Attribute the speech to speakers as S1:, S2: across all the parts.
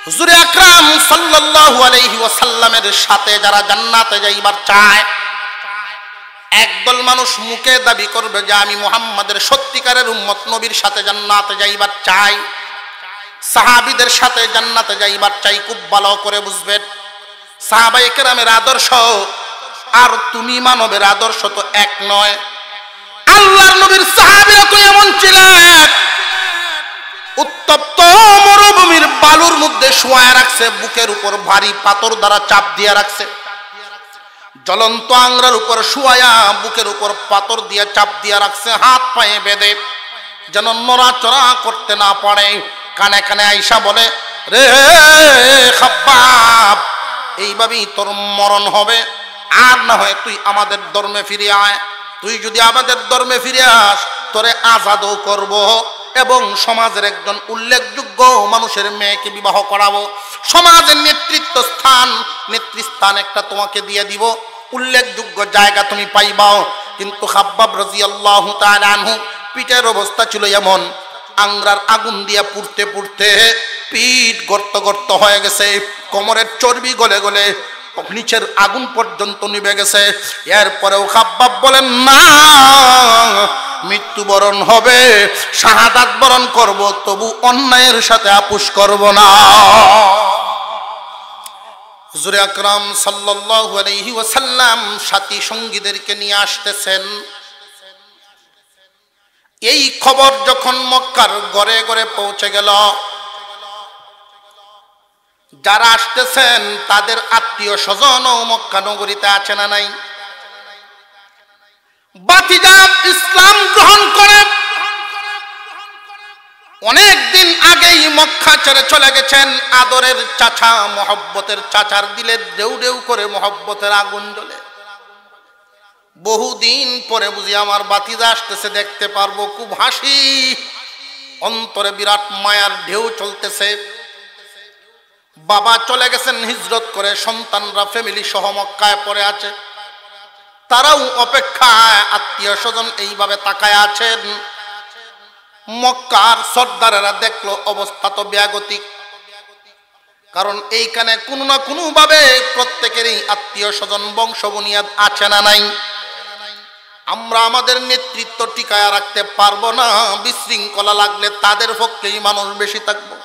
S1: হুজুর আকরাম সাল্লাল্লাহু আলাইহি ওয়াসাল্লামের সাথে যারা জান্নাতে যাইবার চায়, একদল মানুষ মুখে দাবি করবে যে আমি মুহাম্মাদের সত্যিকারের উম্মত, নবীর সাথে জান্নাতে যাইবার চাই, সাহাবীদের সাথে জান্নাতে যাইবার চাই। খুব ভালো করে বুঝবেন, সাহাবায়ে কেরামের আদর্শ আর তুমি মানবের আদর্শ তো এক নয়। আল্লাহর নবীর সাহাবীরা তো এমন ছিলেন, উত্তপ্ত মরুভূমির বালুর মধ্যে শুয়ায় রাখছে, বুকের উপর ভারী পাথর দ্বারা চাপ দিয়ে রাখছে। জ্বলন্ত আংরার উপর শুয়ায়া বুকের উপর পাথর দিয়ে চাপ দিয়ে রাখছে, হাত পায়ে বেঁধে যেন নড়াচড়া করতে না পারে। কানে কানে আয়েশা বলে, রে খাব্বাব, এইভাবেই তোর মরণ হবে, আর না হয় তুই আমাদের ধর্মে ফিরে আয়। তুই যদি আমাদের ধর্মে ফিরে আস, তোরে আজাদও করব এবং সমাজের একজন উল্লেখযোগ্য মানুষের মেয়েকে বিবাহ করাবো। সমাজের নেতৃস্থান একটা তোমাকে দিয়ে দিব, উল্লেখযোগ্য জায়গা তুমি পাইবাও। কিন্তু খাব্বাব রাদিয়াল্লাহু তাআলা আনহু পিঠের অবস্থা ছিল এমন, আংরার আগুন দিয়া পুড়তে পুড়তে পিঠ গর্ত গর্ত হয়ে গেছে, কোমরের চর্বি গলে গলে নিচের আগুন পর্যন্ত নিভে গেছে। এরপরেও খাব্বাব বলেন, না, মৃত্যুবরণ হবে, শাহাদাত বরণ করব, তবু অন্যায়ের সাথে আপোষ করব না। হুজুর আকরাম সাল্লাল্লাহু আলাইহি ওয়াসাল্লাম সাথী সঙ্গীদেরকে নিয়ে আসতেছেন। এই খবর যখন মক্কার ঘরে ঘরে পৌঁছে গেল, যারা আসতেছেন তাদের আত্মীয় স্বজনও মক্কা নগরীতে আছে না নাই? বাতিজা ইসলাম গ্রহণ করে অনেক দিন আগেই মক্কা ছেড়ে চলে গেছেন। আদরের চাচা, মহব্বতের চাচার দিলে দেউ দেউ করে মহব্বতের আগুন জ্বলে। বহুদিন পরে বুঝি আমার বাতিজা আসতেছে, দেখতে পারবো, খুব হাসি, অন্তরে বিরাট মায়ার ঢেউ চলতেছে। বাবা চলে গেছেন হিজরত করে, সন্তানরা ফ্যামিলি সহ মক্কায় পড়ে আছে, তারাও অপেক্ষায়, আত্মীয় স্বজন এইভাবে তাকায় আছেন। মক্কার সর্দারেরা দেখলো অবস্থা তো ব্যাগতিক, কারণ এইখানে কোনো না কোনো ভাবে প্রত্যেকেরই আত্মীয় স্বজন বংশ বুনিয়াদ আছে না নাই। আমরা আমাদের নেতৃত্ব টিকায় রাখতে পারবো না, বিশৃঙ্খলা লাগলে তাদের পক্ষেই মানুষ বেশি থাকবো।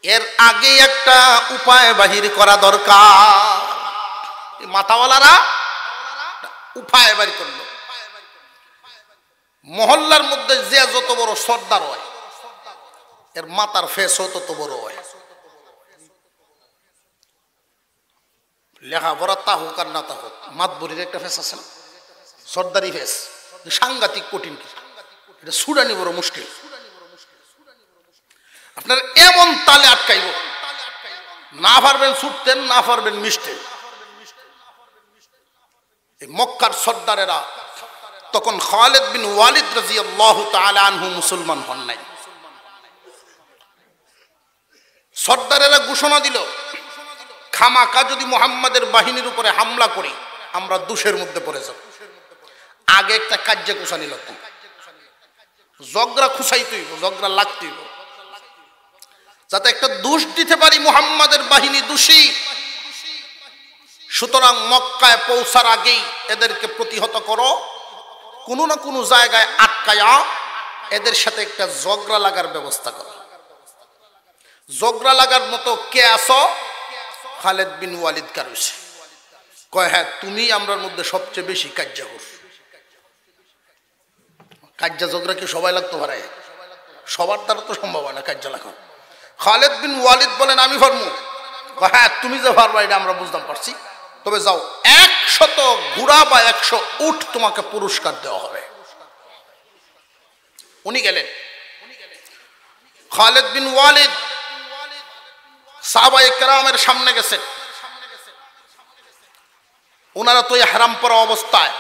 S1: এর আগে একটা উপায় বাহির করা দরকার। মাথাওয়ালারা উপায় বাহির করলো, মহল্লার মধ্যে যে যত বড় সর্দার হয়, এর মাথার ফেসও তত বড় হয়। লেখাপড়া তা হোক আর না তা হোক, মাতবরির একটা ফেস আছে না, সর্দারি ফেস, সাংঘাতিক কঠিন, এটা সুডানি বড় মুশকিল। আপনার এমন তালে আটকাইব, না পারবেন ছুটতেন, না পারবেন মিশতেন। মক্কার সর্দারেরা তখন খালিদ বিন ওয়ালিদ রাদিয়াল্লাহু তাআলা আনহু মুসলমান হন নাই। সর্দারেরা ঘোষণা দিল, খামাকা যদি মুহাম্মাদের বাহিনীর উপরে হামলা করি, আমরা দোষের মধ্যে পড়ে যাব। আগে একটা কাজ্যে কুসানি লাগতো, জগরা খুসাইতেই, জগরা লাগতেই, যাতে একটা দোষ দিতে পারি মুহাম্মাদের বাহিনী দোষী। সুতরাং মক্কায় পৌঁছার আগেই এদেরকে প্রতিহত করো, কোনো না কোনো জায়গায় আটকায়া এদের সাথে একটা ঝগড়া লাগার ব্যবস্থা করো। ঝগড়া লাগার মতো কে আসো? খালিদ বিন ওয়ালিদ কারুছে, কয় হ্যাঁ তুমি আমরার মধ্যে সবচেয়ে বেশি কাজ্যা কর। কাজ্যা ঝগড়া কি সবাই লাগতে পারে? সবার দ্বারা তো সম্ভব হয় না কাজ্যা লাগা। খালিদ বিন ওয়ালিদ বলেন আমি পারবো। হ্যাঁ তুমি যে পারবা এটা আমরা বুঝতাম পারছি, তবে যাও 100 ঘোড়া বা 100 উট তোমাকে পুরস্কার দেওয়া হবে। উনি গেলেন। খালিদ বিন ওয়ালিদ সাহাবায়ে কেরামের সামনে গেছে, ওনারা তো ইহরাম পরা অবস্থায়,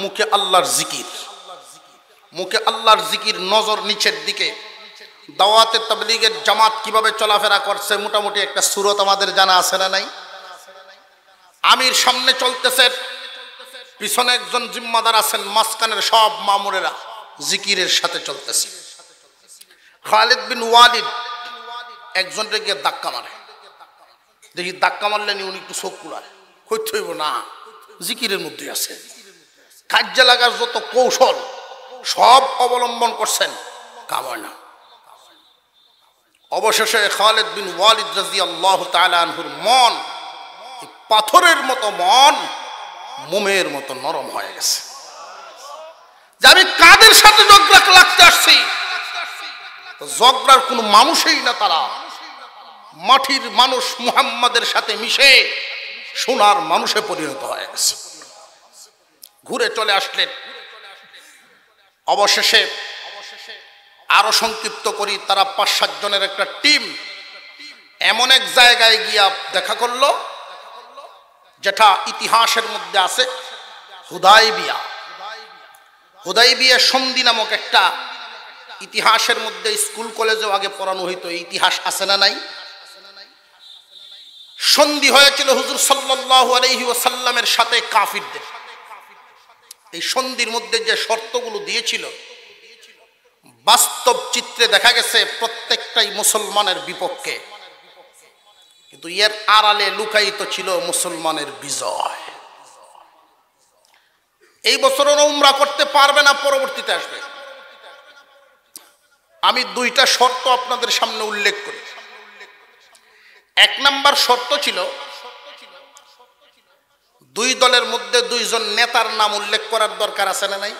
S1: মুখে আল্লাহর জিকির, মুখে আল্লাহর জিকির, নজর নিচের দিকে। দাওয়াতে তাবলীগের জামাত কিভাবে চলাফেরা করছে মোটামুটি একটা সূরত আমাদের জানা আছে না নাই? আমির সামনে চলতেছে, পিছনে একজন জিম্মাদার আছেন, মাঝখানের সব মামুরেরা জিকিরের সাথে চলতেছে। খালিদ বিন ওয়ালিদ একজনকে গিয়ে ধাক্কা মারে, দেখি ধাক্কা মারলে উনি একটু চোখ কুড়ায়, কইতে হইব না, জিকিরের মধ্যে আছে। কাজে লাগার যত কৌশল সব অবলম্বন করছেন, কাম হয় না। অবশেষে খালিদ বিন ওয়ালিদ রাদিয়াল্লাহু তাআলা আনহুর মন পাথরের মতো, মন মোমের মতো নরম হয়ে গেছে, যে আমি কাদের সাথে ঝগড়া লাগতে আসছি। ঝগড়ার কোনো মানুষই না, তারা মাটির মানুষ মুহাম্মাদের সাথে মিশে সোনার মানুষে পরিণত হয়ে গেছে। ঘুরে চলে আসলেন। অবশেষে আরো সংক্ষিপ্ত করি, তারা ৫-৭ জনের একটা টিম এমন এক জায়গায় গিয়া দেখা করলো যেটা ইতিহাসের মধ্যে আছে, হুদাইবিয়া। হুদাইবিয়া সন্ধি নামক একটা, ইতিহাসের মধ্যে স্কুল কলেজেও আগে পড়ানো হইতো, ইতিহাস আছে না নাই? সন্ধি হয়েছিল হুজুর সাল্লাল্লাহু আলাইহি ওয়াসাল্লামের সাথে কাফিরদের। এই সন্ধির মধ্যে যে শর্তগুলো দিয়েছিল, বাস্তব চিত্রে দেখা গেছে প্রত্যেকটাই মুসলমানের বিপক্ষে, কিন্তু এর আড়ালে লুকায়িত ছিল মুসলমানের বিজয়। এই বছর উমরা করতে পারবে না, পরবর্তীতে আসবে। আমি 2টা শর্ত আপনাদের সামনে উল্লেখ করি। 1 নাম্বার শর্ত ছিল, 2 দলের মধ্যে 2 জন নেতার নাম উল্লেখ করার দরকার আছে না নাই?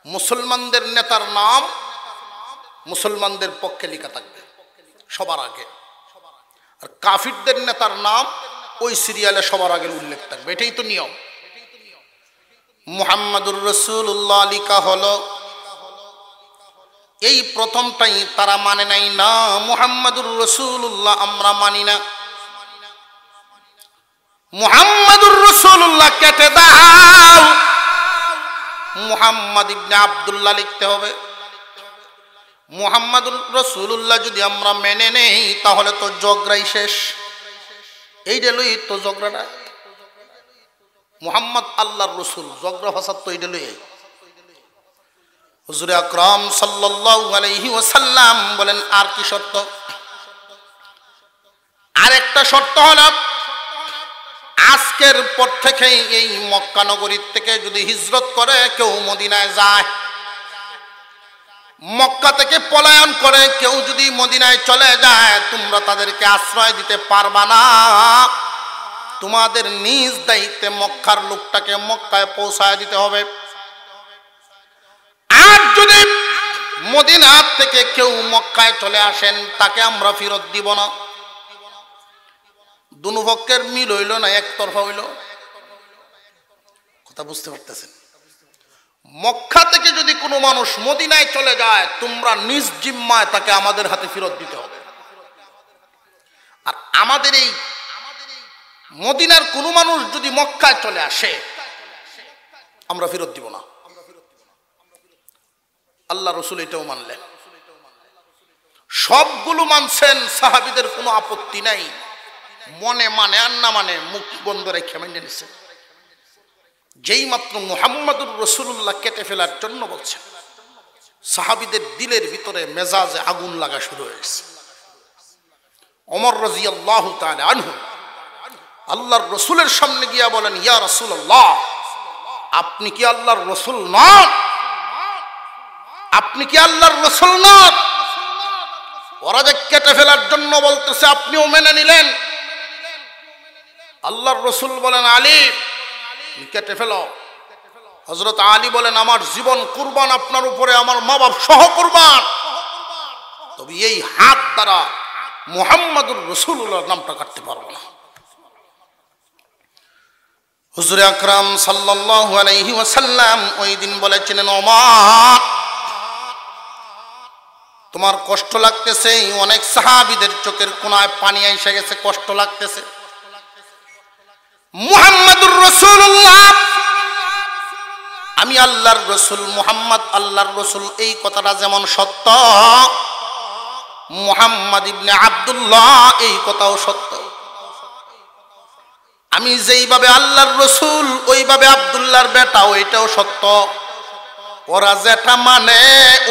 S1: মুসলমানদের নেতার নাম মুসলমানদের পক্ষে লেখা থাকবে সবার আগে, আর কাফিরদের নেতার নাম ওই সিরিয়ালে সবার আগে উল্লেখ থাকবে। এটাই তো নিয়ম। মুহাম্মাদুর রাসূলুল্লাহ লেখা হলো, এই প্রথমটাই তারা মানে নাই, না মুহাম্মাদুর রাসূলুল্লাহ আমরা মানি না, মুহাম্মাদুর রাসূলুল্লাহ কেটে দাও, মুহাম্মদ ইবনে আব্দুল্লাহ লিখতে হবে। মুহাম্মাদুর রাসূলুল্লাহ যদি আমরা মেনে নেই তাহলে তো ঝগড়াই শেষ। এই লই তো ঝগড়াটা, মুহাম্মদ আল্লাহর রাসূল, ঝগড়া ফাসাদ তো এইটা লই। হুজুর আকরাম সাল্লাল্লাহু আলাইহি ওয়াসাল্লাম বলেন, আর কি শর্ত? আরেকটা শর্ত হলো, আজকের পর থেকে এই মক্কা নগরী থেকে যদি হিজরত করে কেউ মদিনায় যায়, মক্কা থেকে পলায়ন করে কেউ যদি মদিনায় চলে যায়, তোমরা তাদেরকে আশ্রয় দিতে পারবা না। তোমাদের নিজ দায়িত্বে মক্কার লোকটাকে মক্কায় পৌঁছায় দিতে হবে। আর যদি মদিনা থেকে কেউ মক্কায় চলে আসেন, তাকে আমরা ফেরত দিব না। দুনো পক্ষের মিল হইল না, একতরফা হইল। কথা বুঝতে পারতেছেন? মক্কা থেকে যদি কোনো মানুষ মদিনায় চলে যায়, তোমরা নিজ জিম্মায় তাকে আমাদের হাতে ফেরত দিতে হবে। আর আমাদের এই মদিনার কোনো মানুষ যদি মক্কায় চলে আসে, আমরা ফেরত দিব না। আল্লাহ রাসূল এটাও মানলেন, সবগুলো মানছেন, সাহাবীদের কোনো আপত্তি নাই। মনে মানে আর না মানে মুখ বন্ধ রেখে মেনে নিছেন। যেই মাত্র মুহাম্মাদুর রাসূলুল্লাহ কেটে ফেলার জন্য বলছেন, সাহাবীদের দিলের ভিতরে মেজাজে আগুন লাগা শুরু হয়েছে। ওমর রাদিয়াল্লাহু তাআলা আনহু আল্লাহর রাসূলের সামনে গিয়া বলেন, ইয়া রাসূলুল্লাহ, আপনি কি আল্লাহর রাসূল নন? আপনি কি আল্লাহর রাসূল নন? ওরা যে কেটে ফেলার জন্য বলতেছে, আপনিও মেনে নিলেন। আল্লাহর রাসূল বলেন, আলী কেটে ফেলো। হযরত আলী বলেন, আমার জীবন কুরবান আপনার উপরে, আমার মা বাপ সহ কুরবান। তবে এই হাত দ্বারা মুহাম্মাদুর রাসূলুল্লাহর নামটা কাটতে পারবো না। হুজুর আকরাম সাল্লাল্লাহু আলাইহি ওয়াসাল্লাম ওই দিন বলেছিলেন, ওমর তোমার কষ্ট লাগতেছে। অনেক সাহাবীদের চোখের কোণায় পানি এসে গেছে, কষ্ট লাগতেছে। মুহাম্মাদুর রাসূলুল্লাহ, আমি আল্লাহর রাসূল, মুহাম্মদ আল্লাহর রাসূল, এই কথাটা যেমন সত্য, মুহাম্মদ ইবনে আব্দুল্লাহ এই কথাও সত্য। আমি যেইভাবে আল্লাহর রাসূল, ওইভাবে আব্দুল্লাহর বেটা, ওইটাও সত্য। ওরা যেটা মানে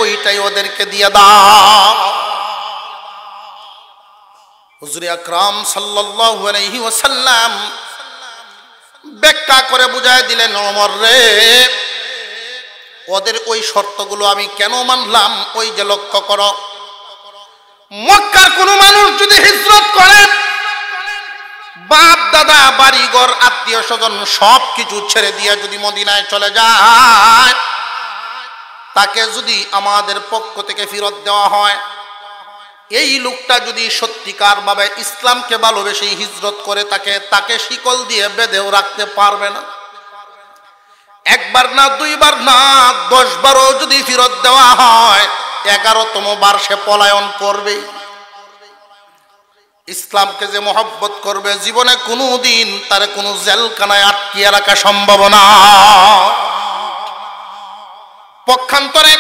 S1: ওইটাই ওদেরকে দিয়ে দাও। হুজুর আকরাম সাল্লাল্লাহু আলাইহি ওয়াসাল্লাম ব্যাখ্যা করে বুঝায় দিলেন, ওমর রে, ওদের ওই শর্তগুলো আমি কেন মানলাম? ওই যে লক্ষ্য করো, মক্কার কোন মানুষ যদি হিজরত করে, বাপ দাদা বাড়িঘর আত্মীয় স্বজন সব কিছু ছেড়ে দিয়ে যদি মদিনায় চলে যায়, তাকে যদি আমাদের পক্ষ থেকে ফেরত দেওয়া হয়, এই লোকটা যদি সত্যিকার ভাবে ইসলামকে ভালোবেসে হিজরত করে, তাকে শিকল দিয়ে বেঁধেও রাখতে পারবে না। একবার না, দুইবার না, 10 বারও যদি ফেরত দেওয়া হয়, 11তম বার সে পলায়ন করবে। ইসলামকে যে মহব্বত করবে, জীবনে কোনোদিন তার কোনো জেলখানায় আটকিয়ে রাখা সম্ভব না। পক্ষান্তরে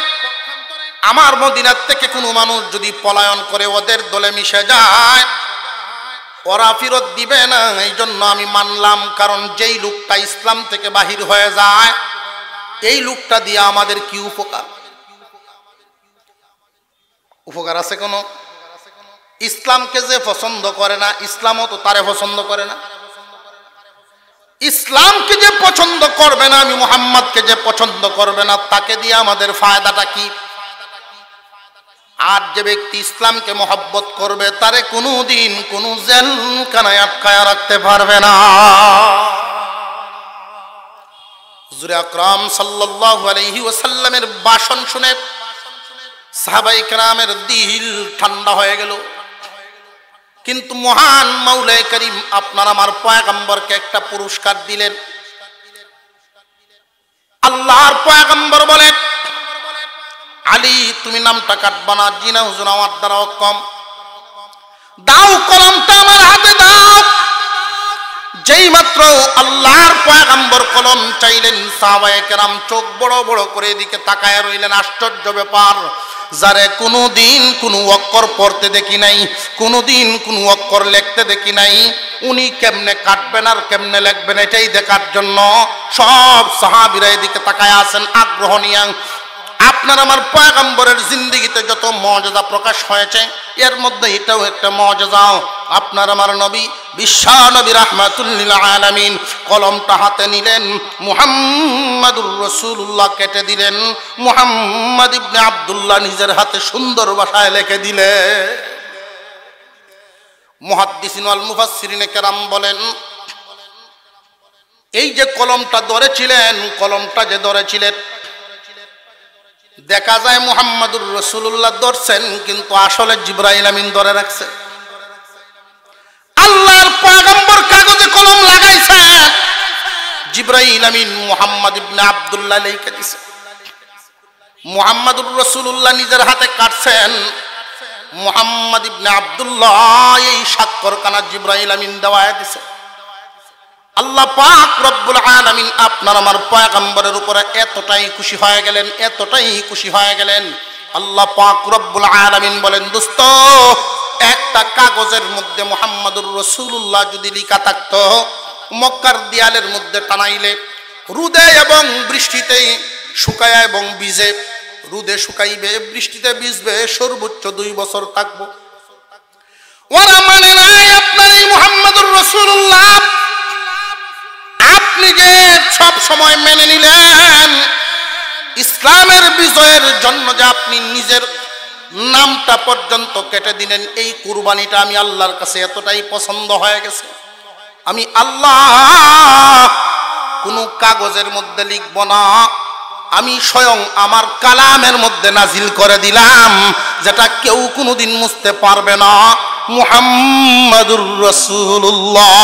S1: আমার মদিনার থেকে কোনো মানুষ যদি পলায়ন করে ওদের দলে মিশে যায়, ওরা ফেরত দিবে না। এই জন্য আমি মানলাম, কারণ যেই লোকটা ইসলাম থেকে বাহির হয়ে যায়, এই লোকটা দিয়ে আমাদের কি উপকার? উপকার আছে কোনো? ইসলামকে যে পছন্দ করে না, ইসলামও তো তারে পছন্দ করে না। ইসলামকে যে পছন্দ করবে না, আমি মুহাম্মদকে যে পছন্দ করবে না, তাকে দিয়ে আমাদের ফায়দাটা কি? আর যে ব্যক্তি ইসলামকে মহব্বত করবে, তারে কোনোদিন কোনো জেলখানায় আটকায়া রাখতে পারবে না। হুজুর আকরাম সাল্লাল্লাহু আলাইহি ওয়াসাল্লামের ভাষণ শুনে সাহাবায়ে কেরামের দিল ঠান্ডা হয়ে গেল। কিন্তু মহান মাওলায়ে কারীম আপনার আমার পয়গম্বরকে একটা পুরস্কার দিলেন। আল্লাহর পয়গম্বর বলেন, আলী, তুমি নামটা কাটবা না। জি না হুজুর, আমার দ্বারা কম। দাও, কলমটা আমার হাতে দাও। যেই মাত্র আল্লাহর পয়গম্বর কলম চাইলেন, সাহাবায়ে কেরাম চোখ বড় বড় করে এদিকে তাকায় রইলেন। আশ্চর্য ব্যাপার, যারে কোনোদিন কোনো অক্ষর পড়তে দেখি নাই, কোনোদিন কোনো অক্ষর লিখতে দেখি নাই, উনি কেমনে কাটবেন আর কেমনে লিখবেন এটাই দেখার জন্য সব সাহাবীরা এদিকে তাকায় আছেন আগ্রহ নিয়ে। আপনার আমার পয়গম্বরের জিন্দেগিতে যত মর্যাদা প্রকাশ হয়েছে, এর মধ্যে এটাও একটা মর্যাদা। আপনার আমার নবী, বিশ্ব নবী রাহমাতুল লিল আলামিন, কলমটা হাতে নিলেন, মুহাম্মাদুর রাসূলুল্লাহ কেটে দিলেন, মুহাম্মদ ইবনে আব্দুল্লাহ নিজের হাতে সুন্দর ভাষায় লিখে দিলেন। মুহাদ্দিসিন ওয়াল মুফাসসিরিন কেরাম বলেন, এই যে কলমটা ধরেছিলেন, কলমটা যে ধরেছিলেন, দেখা যায় মুহাম্মাদুর রাসূলুল্লাহ ধরছেন, কিন্তু আসলে জিবরাইল আমিন ধরে রাখছে। আল্লাহর পয়গম্বর কাগজে কলম লাগাইছে, জিবরাইল আমিন মুহাম্মদ ইবনে আব্দুল্লাহ লিখে দিয়েছে। মুহাম্মাদুর রাসূলুল্লাহ নিজের হাতে কাটছেন, মুহাম্মদ ইবনে আব্দুল্লাহ এই স্বাক্ষরখানা জিবরাইল আমিন দেওয়া দিয়েছে। আল্লাহ পাক রব্বুল আলামিন আপনার আমার পয়গম্বরের উপরে এতটাই খুশি হয়ে গেলেন, এতটাই খুশি হয়ে গেলেন। আল্লাহ পাক রব্বুল আলামিন বলেন, দোস্ত, একটা কাগজের মধ্যে মুহাম্মাদুর রাসূলুল্লাহ যদি লেখা থাকতো, মক্কার দেয়ালের মধ্যে টানাইলে রোদে এবং বৃষ্টিতে শুকায় এবং ভিজে, রোদে শুকাইবে, বৃষ্টিতে ভিজবে, সর্বোচ্চ 2 বছর থাকবো। ওরা মানে নাই আপনার এই মুহাম্মাদুর রাসূলুল্লাহ। আপনি যে সব সময় মেনে নিলেন, ইসলামের বিজয়ের জন্য যে আপনি নিজের নামটা পর্যন্ত কেটে দিলেন, এই কুরবানিটা আমি আল্লাহর কাছে এতটাই পছন্দ হয়ে গেছে, আমি আল্লাহ কোনো কাগজের মধ্যে লিখব না, আমি স্বয়ং আমার কালামের মধ্যে নাজিল করে দিলাম, যেটা কেউ কোনোদিন মুছতে পারবে না, মুহাম্মাদুর রাসূলুল্লাহ।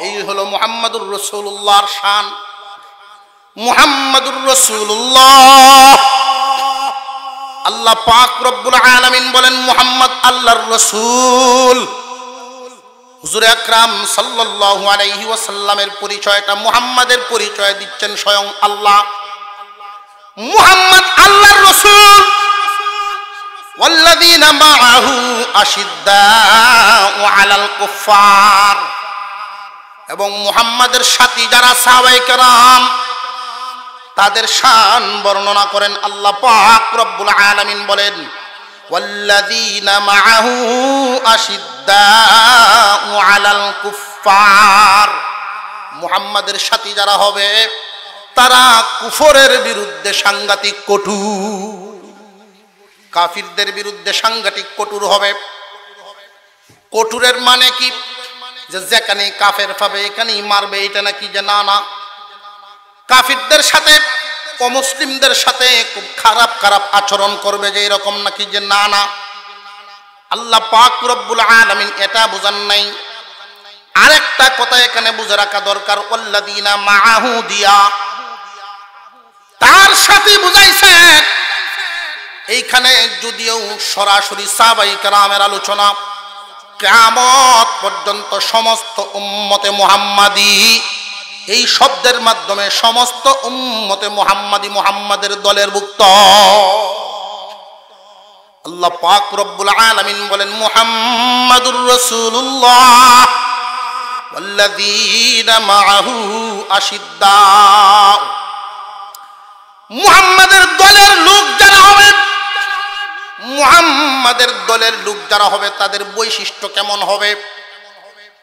S1: এই হলো মুহাম্মাদুর রাসূলুল্লাহর শান। মুহাম্মাদুর রাসূলুল্লাহ, আল্লাহ পাক রব্বুল আলামিন বলেন, মুহাম্মদ আল্লাহর রাসূল। হুজুর আকরাম সাল্লাল্লাহু আলাইহি ওয়াসাল্লামের পরিচয়টা, মুহাম্মাদের পরিচয় দিচ্ছেন স্বয়ং আল্লাহ। মুহাম্মদ আল্লাহর রাসূল। ওয়াল্লাযীনা মাআহু আশিদ্দাউ আলাল কুফফার, এবং মুহাম্মাদের সাথী যারা সাহাবায়ে কেরাম, তাদের শান বর্ণনা করেন আল্লাহ পাক রব্বুল আলামিন বলেন, ওয়াল্লাযীনা মাআহু আশিদ্দাউ আলাল কুফফার, মুহাম্মাদের সাথী যারা হবে তারা কুফরের বিরুদ্ধে সাংঘাতিক কটু, কাফিরদের বিরুদ্ধে সাংঘাতিক কঠোর হবে। কঠোরের মানে কি? যে যেখানে কাফের পাবে এখানেই মারবে, এটা নাকি যে না না, কাফিরদের সাথে অমুসলিমদের সাথে খুব খারাপ খারাপ আচরণ করবে যে এরকম নাকি যে না না। আল্লাহ পাক রব্বুল আলামিন এটা বুঝান নাই। আরেকটা কথা এখানে বুঝে রাখা দরকার, ওয়াল্লাযীনা মাআহু দিয়া, তার সাথে বুঝাইছে। এইখানে যদিও সরাসরি সাহাবায়ে কেরামের আলোচনা, কিয়ামত পর্যন্ত সমস্ত উম্মতে মুহাম্মাদি এই শব্দের মাধ্যমে সমস্ত উম্মতে মুহাম্মাদি মুহাম্মাদের দলের ভুক্ত। আল্লাহ পাক রব্বুল আলামিন বলেন মুহাম্মাদুর রাসূলুল্লাহ ওয়াল্লাযীনা মাআহু আশিদ্দাউ, মুহাম্মাদের দলের লোক যারা হবে, মুহাম্মাদের দলের লোক যারা হবে তাদের বৈশিষ্ট্য কেমন হবে,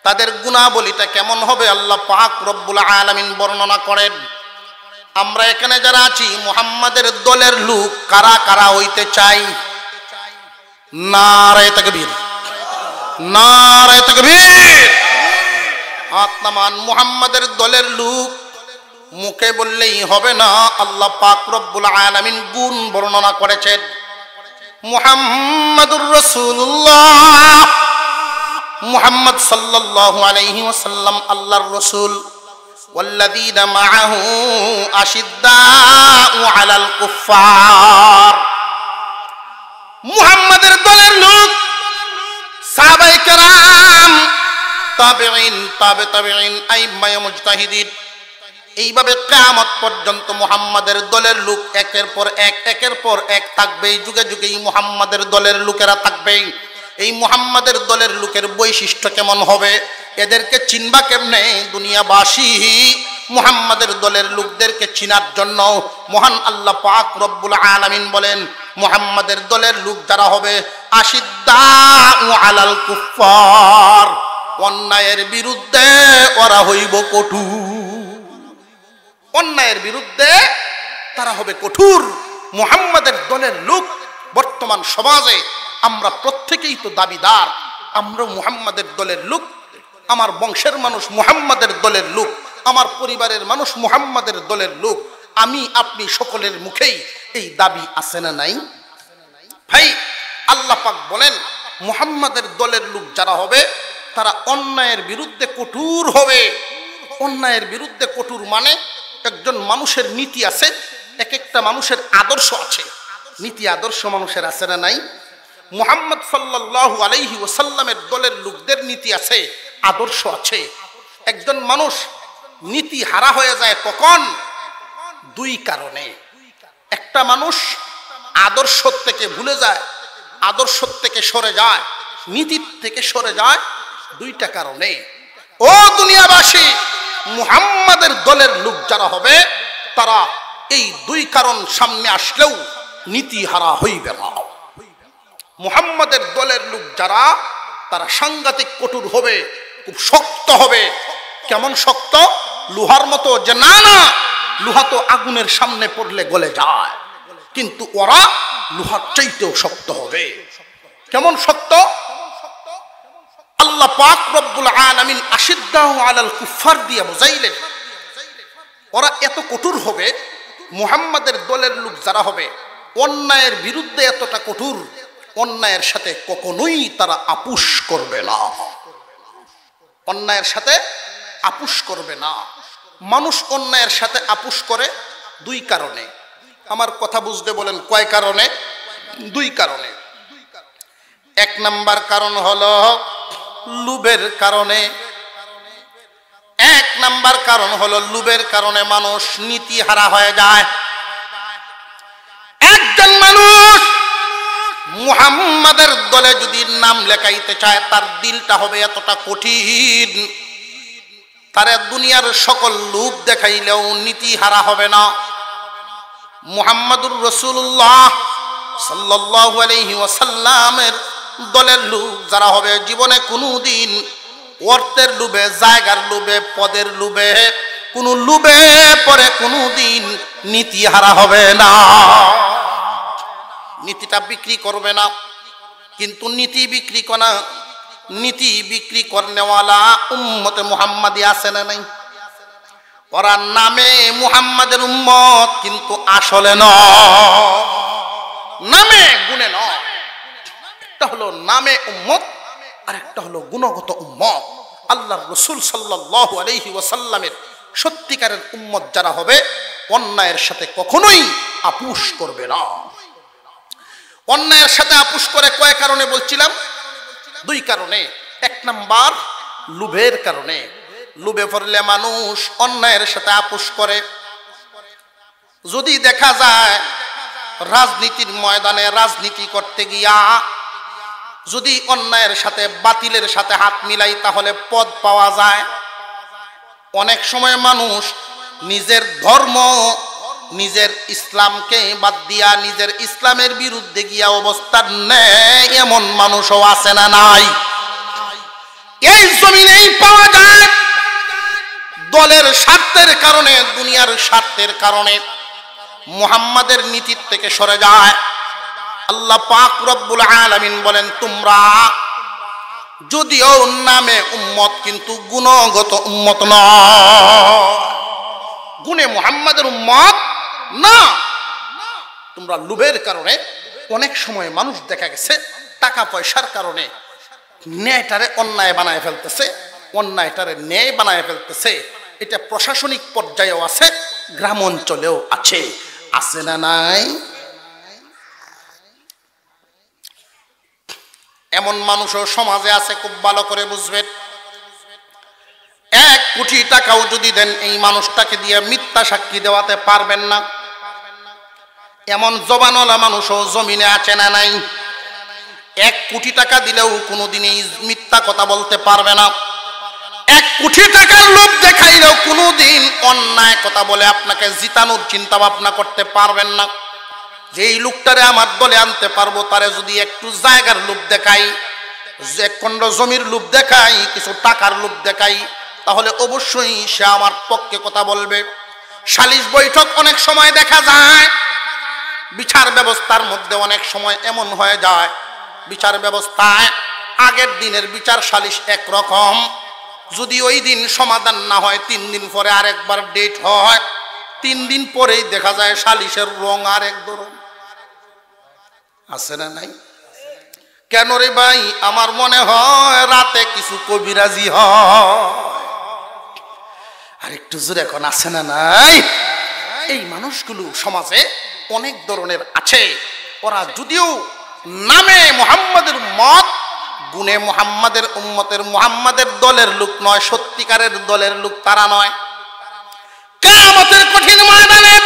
S1: তাদের গুণাবলীটা কেমন হবে আল্লাহ পাক রব্বুল আলামিন বর্ণনা করেন। আমরা এখানে যারা আছি মুহাম্মাদের দলের লোক কারা কারা হইতে চাই? নারে তাকবীর, নারে তাকবীর। হাত নামান। মুহাম্মাদের দলের লোক মুখে বললেই হবে না, আল্লাহ পাক রব্বুল আলামিন গুণ বর্ণনা করেছেন। মুহাম্মাদুর রাসূলুল্লাহ, মুহাম্মদ সাল্লাল্লাহু আলাইহি ওয়াসাল্লাম আল্লাহর রাসূল। ওয়াল্লাযীনা মাআহু আশিদ্দাউ আলাল কুফফার, মুহাম্মাদের দলের লোক সাহাবায়ে কেরাম, তাবেঈন, তাবেঈন, আইম্মায়ে মুজতাহিদিন, এইভাবে কিয়ামত পর্যন্ত মুহাম্মাদের দলের লোক একের পর এক একের পর এক থাকবে। যুগে যুগে এই মুহাম্মাদের দলের লোকেরা থাকবে। এই মুহাম্মাদের দলের লোকের বৈশিষ্ট্য কেমন হবে, এদেরকে চিনবা কেমনে? দুনিয়াবাসী মুহাম্মাদের দলের লোকদেরকে চিনার জন্য মহান আল্লাহ পাক রব্বুল আলামিন বলেন মুহাম্মাদের দলের লোক যারা হবে আশিদ্দাউ আলাল কুফফার, অন্যায়ের বিরুদ্ধে ওরা হইব কঠোর, অন্যায়ের বিরুদ্ধে তারা হবে কঠোর। মুহাম্মাদের দলের লোক বর্তমান সমাজে আমরা প্রত্যেকেই তো দাবিদার, আমরা মুহাম্মাদের দলের লোক। আমার বংশের মানুষ মুহাম্মাদের দলের লোক, আমার পরিবারের মানুষ মুহাম্মাদের দলের লোক। আমি আপনি সকলের মুখেই এই দাবি আছে না নাই? ভাই আল্লাহ পাক বলেন মুহাম্মাদের দলের লোক যারা হবে তারা অন্যায়ের বিরুদ্ধে কঠোর হবে। অন্যায়ের বিরুদ্ধে কঠোর মানে একজন মানুষের নীতি আছে, এক একটা মানুষের আদর্শ আছে, নীতি আদর্শ মানুষের আছে না নাই? মুহাম্মদ সাল্লাল্লাহু আলাইহি ওয়াসাল্লামের দলের লোকদের নীতি আছে, আদর্শ আছে। একজন মানুষ নীতি হারা হয়ে যায় কখন? দুই কারণে। একটা মানুষ আদর্শ থেকে ভুলে যায়, আদর্শ থেকে সরে যায়, নীতি থেকে সরে যায়, দুইটা কারণে। ও দুনিয়াবাসী, মুহাম্মাদের দলের লোক যারা হবে তারা এই দুই কারণ সামনে আসলেও নীতি হারা হইবে না। মুহাম্মাদের দলের লোক যারা তারা সাংঘাতিক কঠোর হবে, খুব শক্ত হবে। কেমন শক্ত? লোহার মতো যে না না, লোহা তো আগুনের সামনে পড়লে গলে যায়, কিন্তু ওরা লোহার চাইতেও শক্ত হবে। কেমন শক্ত? আল্লাহ পাক রব্বুল আলামিন আশিদ্দাউ আলাল কুফফার দিয়ে বুঝাইলেন ওরা এত কঠোর হবে। মুহাম্মাদের দলের লোক যারা হবে অন্যায়ের বিরুদ্ধে এতটা কঠোর, অন্যায়ের সাথে কখনোই তারা আপুস করবে না, অন্যায়ের সাথে আপুস করবে না। মানুষ অন্যায়ের সাথে আপুস করে দুই কারণে। আমার কথা বুঝতে বলেন কয় কারণে? দুই কারণে। এক নাম্বার কারণ হলো লোভের কারণে। এক নাম্বার কারণ হলো লোভের কারণে মানুষ নীতি হারা হয়ে যায়। একজন মানুষ মুহাম্মাদের দলে যদি নাম লেখাইতে চায় তার দিলটা হবে এতটা কঠিন, তার দুনিয়ার সকল লোভ দেখাইলেও নীতি হারা হবে না। মুহাম্মাদুর রাসূলুল্লাহ সাল্লাল্লাহু আলাইহি ওয়াসাল্লামের দলের লোক যারা হবে, জীবনে কোনোদিন অর্থের লোভে, জায়গার লোভে, পদের লোভে, কোনো লোভে পরে কোনোদিন নীতি হারা হবে না। নীতিটা বিক্রি করবে না, কিন্তু নীতি বিক্রি করা, নীতি বিক্রি করনেওয়ালা উম্মতে মুহাম্মাদি আছে না নাই? ওরা নামে মুহাম্মাদের উম্মত, কিন্তু আসলে নয়, নামে গুণে নয়। একটা হলো নামে উম্মত, আর একটা হলো গুণগত উম্মত। আল্লাহর রাসূল সাল্লাল্লাহু আলাইহি ওয়াসাল্লামের সত্যিকারের উম্মত যারা হবে, অন্যায়ের সাথে কখনোই আপোষ করবে না। অন্যায়ের সাথে আপোষ করে কয় কারণে বলছিলাম? দুই কারণে। এক নাম্বার লোভের কারণে। লোভে পড়লে মানুষ অন্যায়ের সাথে আপোষ করে। যদি দেখা যায় রাজনীতির ময়দানে রাজনীতি করতে গিয়া যদি অন্যায়ের সাথে, বাতিলের সাথে হাত মিলাই, তাহলে পদ পাওয়া যায়। অনেক সময় মানুষ নিজের ধর্ম, নিজের ইসলামকে বাদ দিয়া নিজের ইসলামের বিরুদ্ধে গিয়া অবস্থান নেয়, এমন মানুষও আছে না নাই? এই জমিনেই পাওয়া যায়। দলের স্বার্থের কারণে, দুনিয়ার স্বার্থের কারণে মুহাম্মাদের নীতির থেকে সরে যায়। আল্লাহ পাক রব্বুল আলামিন বলেন, তোমরা যদিও নামে উম্মত, কিন্তু গুণগত উম্মত নয়, গুণে মুহাম্মাদের উম্মত না। তোমরা লোভের কারণে অনেক সময় মানুষ দেখা গেছে টাকা পয়সার কারণে ন্যায়টারে অন্যায় বানায় ফেলতেছে, অন্যায়টারে ন্যায় বানায় ফেলতেছে। এটা প্রশাসনিক পর্যায়েও আছে, গ্রাম অঞ্চলেও আছে। আছে না নাই? এমন মানুষও সমাজে আছে, খুব ভালো করে বুঝবেন। 1 কোটি টাকাও যদি দেন, এই মানুষটাকে দিয়ে মিথ্যা সাক্ষী দেওয়াতে পারবেন না। এমন জবানওয়ালা মানুষও জমিনে আছে না নাই? 1 কোটি টাকা দিলেও কোনোদিনই মিথ্যা কথা বলতে পারবে না। 1 কোটি টাকার লোভ দেখাইলেও কোনোদিন অন্যায় কথা বলে আপনাকে জিতানোর চিন্তা ভাবনা করতে পারবেন না। যেই লোকটারে আমার দলে আনতে পারবো, তারে যদি একটু জায়গার লোভ দেখাই, যে খণ্ড জমির লোভ দেখাই, কিছু টাকার লোভ দেখাই, তাহলে অবশ্যই সে আমার পক্ষে কথা বলবে। সালিশ বৈঠক অনেক সময় দেখা যায়, বিচার ব্যবস্থার মধ্যে অনেক সময় এমন হয়ে যায়, বিচার ব্যবস্থায় আগের দিনের বিচার সালিশ একরকম, যদি ওই দিন সমাধান না হয় 3 দিন পরে আরেকবার ডেট হয়, 3 দিন পরেই দেখা যায় সালিশের রং আরেক ধরনের। আছে না নাই? কেন রে ভাই? আমার মনে হয় রাতে কিছু কবিরাজি হয়। আর একটু জোরে এখন আছে না নাই? এই মানুষগুলো সমাজে অনেক ধরনের আছে। ওরা যদিও নামে মুহাম্মাদের উম্মত, গুণে মুহাম্মাদের উম্মতের, মুহাম্মাদের দলের লোক নয়, সত্যিকারের দলের লোক তারা নয়। কিয়ামতের কঠিন ময়দানে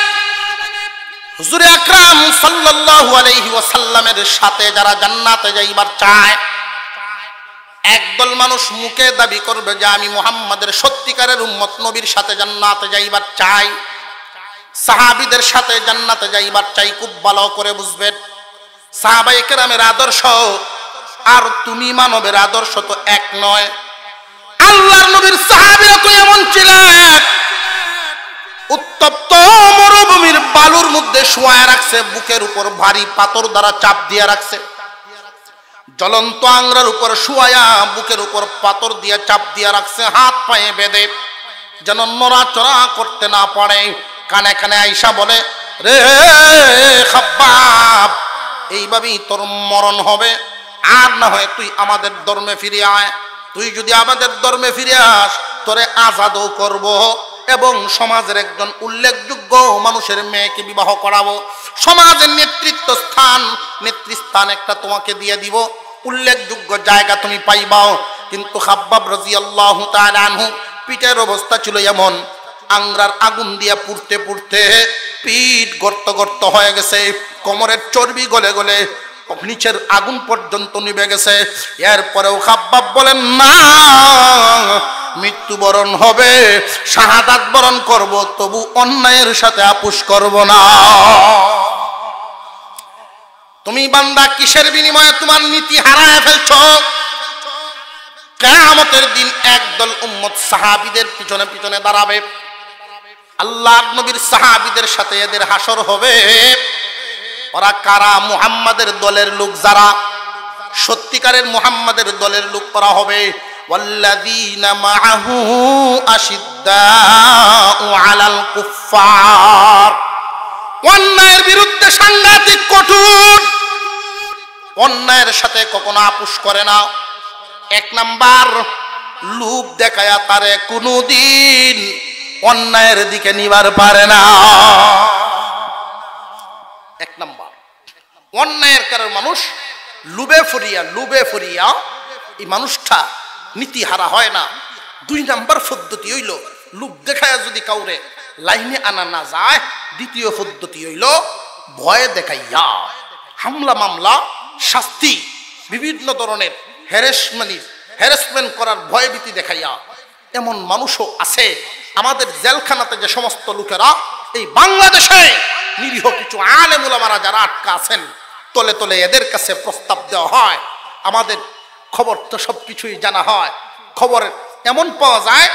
S1: হুজুর আকরাম সাল্লাল্লাহু আলাইহি ওয়াসাল্লামের সাথে যারা জান্নাতে যাইবার চায়, একদল মানুষ মুখে দাবি করবে যে আমি মুহাম্মাদের সত্যিকারের উম্মত, নবীর সাথে জান্নাতে যাইবার চাই, সাহাবীদের সাথে জান্নাতে যাইবার চাই। খুব ভালো করে বুঝবেন, সাহাবায়ে কেরামের আদর্শ আর তুমি মানবের আদর্শ তো এক নয়। আল্লাহর নবীর সাহাবীরা তো এমন ছিলেন, উত্তপ্ত মরুভূমির বালুর মধ্যে শোয়া রাখছে, বুকের উপর ভারী পাথর দ্বারা চাপ দিয়ে রাখছে। জ্বলন্ত আংরার উপর শুয়ায়া বুকের উপর পাথর দিয়ে চাপ দিয়ে রাখছে, হাত পায়ে বেঁধে, যেন নড়াচড়া করতে না পারে। কানে কানে আইসা বলে, রে খাব্বাব, এইভাবেই তোর মরণ হবে, আর না হয় তুই আমাদের ধর্মে ফিরে আয়। তুই যদি আমাদের ধর্মে ফিরে আস, তোরে আজাদও করব এবং সমাজের একজন উল্লেখযোগ্য মানুষের মেয়েকে বিবাহ করাবো। সমাজের নেতৃস্থান একটা তোমাকে দিয়ে দিব, উল্লেখযোগ্য জায়গা তুমি পাইবাও। কিন্তু খাব্বাব রাদিয়াল্লাহু তাআলা আনহু পিঠের অবস্থা ছিল এমন, আংরার আগুন দিয়া পুড়তে পুড়তে পিঠ গর্ত গর্ত হয়ে গেছে, কোমরের চর্বি গলে গলে নিচের আগুন পর্যন্ত নিভে গেছে। এরপরেও খাব্বাব বলেন, না, মৃত্যুবরণ হবে, শাহাদাত বরণ করব, তবু অন্যায়ের সাথে আপোষ করব না। তুমি বান্দা কিসের বিনিময়ে তোমার নীতি হারায় ফেলছো? কিয়ামতের দিন একদল উম্মত সাহাবীদের পিছনে পিছনে দাঁড়াবে, আল্লাহর নবীর সাহাবীদের সাথে এদের হাসর হবে। ওরা কারা? মুহাম্মাদের দলের লোক, যারা সত্যিকারের মুহাম্মাদের দলের লোক করা হবে। ওয়াল্লাযীনা মাআহু আশিদ্দাউ আলাল কুফফার, অন্যায়ের বিরুদ্ধে সাংঘাতিক কঠোর, অন্যায়ের সাথে কখনো আপোষ করে না। এক নাম্বার, লোভ দেখায়া তারে কোনদিন অন্যায়ের দিকে নিবার পারে না। এক নাম্বার, অন্যায়ের কারণ মানুষ লুবে ফরিয়া এই মানুষটা নীতি হারা হয় না। দুই নাম্বার পদ্ধতি হইল, লোভ দেখায়া যদি কাউরে লাইনে আনা না যায়, দ্বিতীয় পদ্ধতি হইল ভয় দেখাইয়া হামলা মামলা শাস্তি বিভিন্ন ধরনের হ্যারাসমেন্ট করার ভয়ভীতি দেখাইয়া। এমন মানুষও আছে আমাদের জেলখানাতে, যে সমস্ত লোকেরা এই বাংলাদেশে নিরীহ কিছু আলেম উলামারা যারা আটকা আছেন, তলে তলে এদের কাছে প্রস্তাব দেওয়া হয়। আমাদের খবর তো সব কিছুই জানা হয়, খবর এমন পাওয়া যায়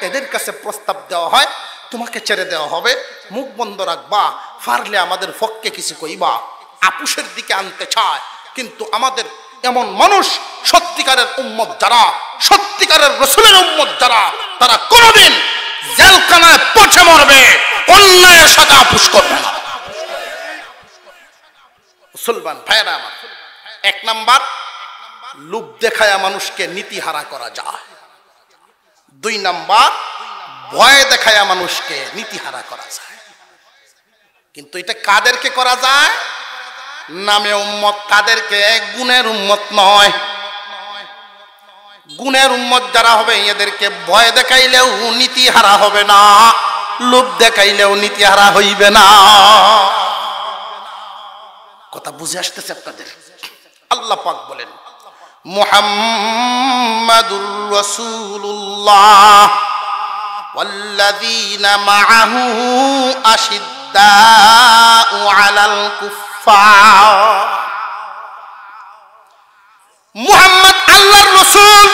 S1: এদের কাছে প্রস্তাব দেওয়া হয়, তোমাকে ছেড়ে দেওয়া হবে, মুখ বন্ধ রাখবা, পারলে আমাদের পক্ষে কিছু কইবা, আপুসের দিকে আনতে চায়। কিন্তু আমাদের এমন মানুষ, সত্যিকারের উম্মত যারা, সত্যিকারের রাসূলের উম্মত যারা, তারা কোনোদিন জেলখানায় পচে মরবে, অন্যায়ের সাথে আপুস করবে না। মুসলমান ভাইরা আমার, এক নাম্বার, লোভ দেখায়া মানুষকে নীতিহারা করা যায়। দুই নাম্বার, ভয় দেখায়া মানুষকে নীতিহারা করা যায়। কিন্তু এটা কাদেরকে করা যায়? নামে উম্মত, তাদেরকে গুণের উম্মত নয়। গুণের উম্মত যারা হবে এদেরকে ভয় দেখাইলেও নীতিহারা হবে না, লোভ দেখাইলেও নীতিহারা হইবে না। কথা বুঝে আসতেছে আপনাদের? আল্লাহ পাক বলেন, মুহাম্মাদুর রাসূলুল্লাহ ওয়াল্লাযীনা মাআহু আশিদ্দাউ আলাল কুফফার। মুহাম্মদ আল্লাহর রাসূল,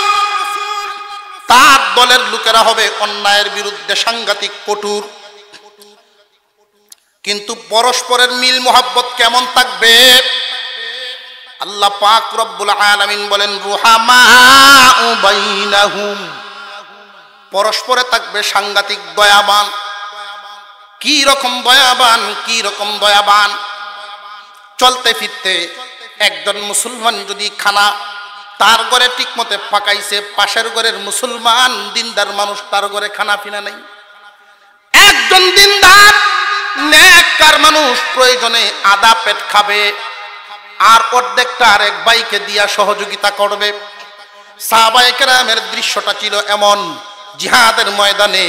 S1: তার দলের লোকেরা হবে অন্যায়ের বিরুদ্ধে সাংঘাতিক কঠোর। কিন্তু পরস্পরের মিল মোহাব্বত কেমন থাকবে? আল্লাহ পাক রব্বুল আলামিন বলেন, রুহামাউ বাইনাহুম, পরস্পরে থাকবে সাংঘাতিক দয়াবান। কি রকম দয়াবান, কি রকম দয়াবান? চলতে ফিরতে একজন মুসলমান যদি খানা তার ঘরে ঠিক মতে পাকাইছে, পাশের ঘরের মুসলমান দিনদার মানুষ তার ঘরে খানা পিনা নেই। একজন দিনদার নেককার মানুষ প্রয়োজনে আধা পেট খাবে, আর অর্ধেকটা আরেক ভাইকে দিয়া সহযোগিতা করবে। সাহাবায়ে কেরামের দৃশ্যটা ছিল এমন, জিহাদের ময়দানে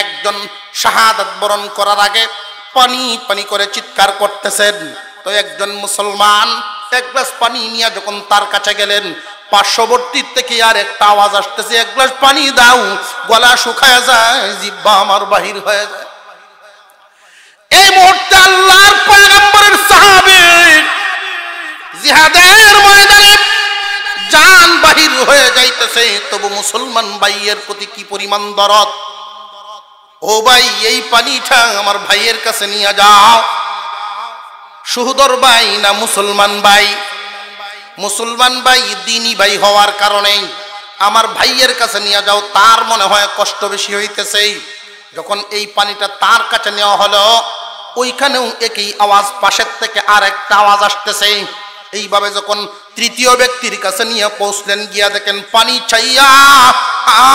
S1: একজন শাহাদাত বরণ করার আগে পানি পানি করে চিৎকার করতেছেন। তো একজন মুসলমান এক গ্লাস পানি নিয়ে যখন তার কাছে গেলেন, পার্শ্ববর্তী থেকে আর একটা আওয়াজ আসতেছে, এক গ্লাস পানি দাও, গলা শুকায় যায়, জিহ্বা আমার বাহির হয়ে যায়। এই মুহূর্তে আল্লাহর পয়গম্বরের সাহাবী জিহাদের ময়দানে জান বাহির হয়ে যাইতেছে, তবু মুসলমান ভাইয়ের প্রতি কি পরিমাণ দরদ। ও ভাই, এই পানিটা আমার ভাইয়ের কাছে নিয়ে যাও। সুহদর ভাই না মুসলমান ভাই? মুসলমান ভাই দ্বীনি ভাই হওয়ার কারণে আমার ভাইয়ের কাছে নিয়ে যাও। তার মনে হয় কষ্ট বেশি হইতেছে। যখন এই পানিটা তার কাছে নেওয়া হলো, ওইখানেও একই আওয়াজ, পাশের থেকে আর একটা আওয়াজ আসতেছে। এইভাবে যখন তৃতীয় ব্যক্তির কাছে নিয়ে পৌঁছলেন, গিয়া দেখেন পানি চাইয়া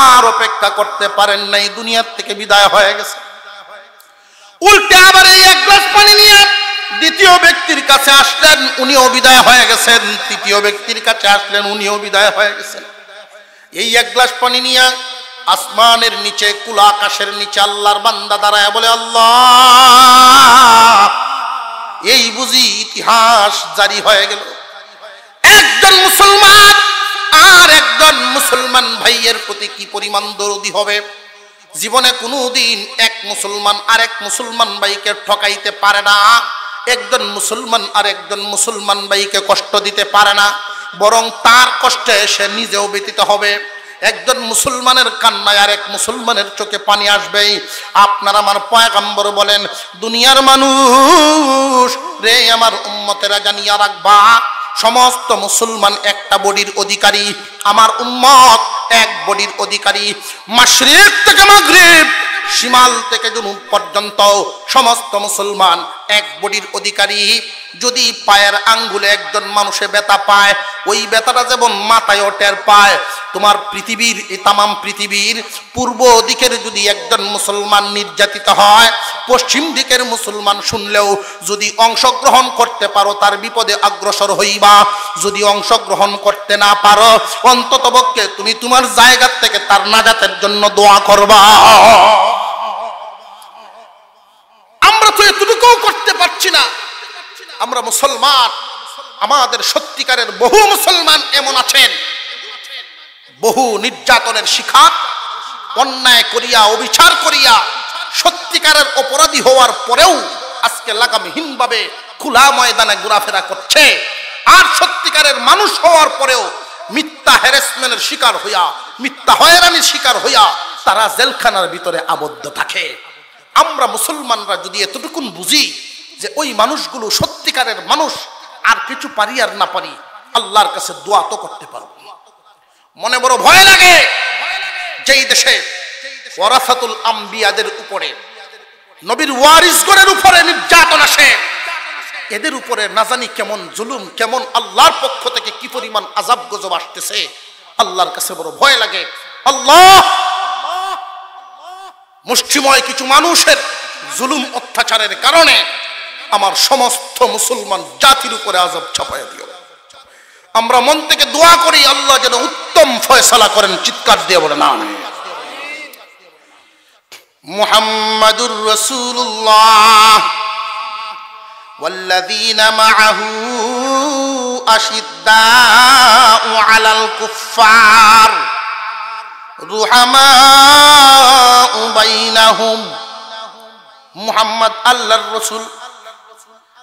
S1: আর অপেক্ষা করতে পারেন নাই, দুনিয়ার থেকে বিদায় হয়ে গেছে। উল্টে আবার এই এক গ্লাস পানি নিয়ে দ্বিতীয় ব্যক্তির কাছে আসলেন, উনিও বিদায় হয়ে গেছেন। তৃতীয় ব্যক্তির কাছে আসলেন, উনিও বিদায় হয়ে গেছেন। এই এক গ্লাস পানি নিয়ে আসমানের নিচে, কুলা আকাশের নিচে আল্লাহর বান্দা দাঁড়ায় বলে, আল্লাহ, এই বুঝি ইতিহাস জারি হয়ে গেল। একজন মুসলমান আর একজন মুসলমান ভাইয়ের প্রতি কি পরিমাণ দরদি হবে। জীবনে কোনোদিন এক মুসলমান আরেক মুসলমান ভাইকে ঠকাইতে পারে না। একজন মুসলমান আর একজন মুসলমান ভাইকে কষ্ট দিতে পারে না, বরং তার কষ্টে সে নিজেও ব্যতীত হবে। একজন মুসলমানের কান্নায় আর এক মুসলমানের চোখে পানি আসবেই। আপনার আমার পয়গম্বর বলেন, দুনিয়ার মানুষ রে, আমার উম্মতেরা জানিয়া রাখবা, সমস্ত মুসলমান একটা বডির অধিকারী, আমার উম্মত এক বডির অধিকারী। মাশরিক থেকে মাগরিব, শিমাল থেকে জুনুব পর্যন্ত সমস্ত মুসলমান এক বডির অধিকারী। যদি পায়ের আঙ্গুলে একজন মানুষে ব্যথা পায়, ওই ব্যথাটা যেমন মাথায়ও টের পায়। তোমার পৃথিবীর, এই তামাম পৃথিবীর পূর্ব দিকের যদি একজন মুসলমান নির্যাতিত হয়, পশ্চিম দিকের মুসলমান শুনলেও যদি অংশগ্রহণ করতে পারো তার বিপদে অগ্রসর হইবা, যদি অংশগ্রহণ করতে না পারো অন্ততপক্ষে তুমি তোমার জায়গা থেকে তার নাজাতের জন্য দোয়া করবা। আমরা তো এতটুকুও করতে পারছি না। আমরা মুসলমান, আমাদের সত্যিকারের বহু মুসলমান এমন আছেন, বহু নির্যাতনের শিকার, অন্যায় করিয়া অবিচার করিয়া সত্যিকারের অপরাধী হওয়ার পরেও আজকে লাগামহীনভাবে খোলা ময়দানে ঘোরাফেরা করছে। আর সত্যিকারের মানুষ হওয়ার পরেও মিথ্যা হ্যারাসমেন্টের শিকার হইয়া, মিথ্যা হয়রানির শিকার হইয়া তারা জেলখানার ভিতরে আবদ্ধ থাকে। আমরা মুসলমানরা যদি এতটুকুন বুঝি যে ওই মানুষগুলো সত্যিকারের মানুষ, আর কিছু পারি আর না পারি আল্লাহর কাছে দোয়া তো করতে পারবো। মনে বড় ভয় লাগে যেই দেশে ওয়ারাসাতুল আম্বিয়াদের উপরে, নবীর ওয়ারিসগণের উপরে নির্যাতন আসে, এদের উপরে না জানি কেমন জুলুম, কেমন আল্লাহর পক্ষ থেকে কি পরিমাণ আযাব গজব আসতেছে, আল্লাহর কাছে বড় ভয় লাগে। আল্লাহ, মুষ্টিময় কিছু মানুষের জুলুম অত্যাচারের কারণে আমার সমস্ত মুসলমান জাতির উপরে আযাব চাপায়া দিও। আমরা মন থেকে দোয়া করি আল্লাহ যেন উত্তম ফয়সালা করেন। চিৎকার দিয়ে বলেন আমিন। মুহাম্মাদুর রাসূলুল্লাহ ওয়াল্লাযীনা মাআহু আশিদ্দাউ আলাল কুফফার রুহামাউ বাইনাহুম। মুহাম্মদ আল্লাহর রাসূল